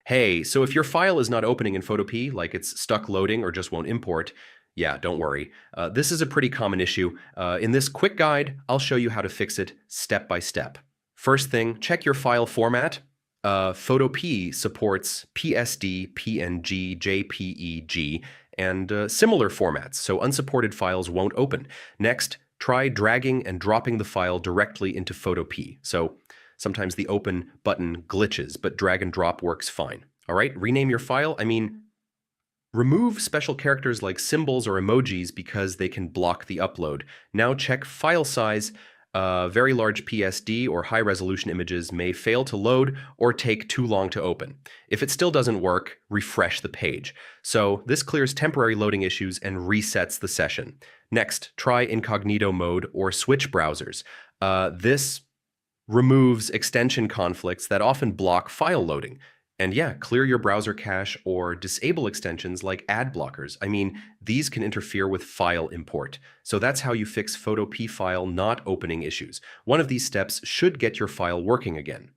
Hey, so if your file is not opening in Photopea, like it's stuck loading or just won't import, yeah, don't worry. This is a pretty common issue. In this quick guide, I'll show you how to fix it step by step. First thing, check your file format. Photopea supports PSD, PNG, JPEG, and similar formats, so unsupported files won't open. Next, try dragging and dropping the file directly into Photopea. So sometimes the open button glitches, but drag and drop works fine. All right, rename your file. Remove special characters like symbols or emojis because they can block the upload. Now check file size. Very large PSD or high-resolution images may fail to load or take too long to open. If it still doesn't work, refresh the page. So this clears temporary loading issues and resets the session. Next, try incognito mode or switch browsers. This removes extension conflicts that often block file loading. And yeah, clear your browser cache or disable extensions like ad blockers. These can interfere with file import. So that's how you fix Photopea file not opening issues. One of these steps should get your file working again.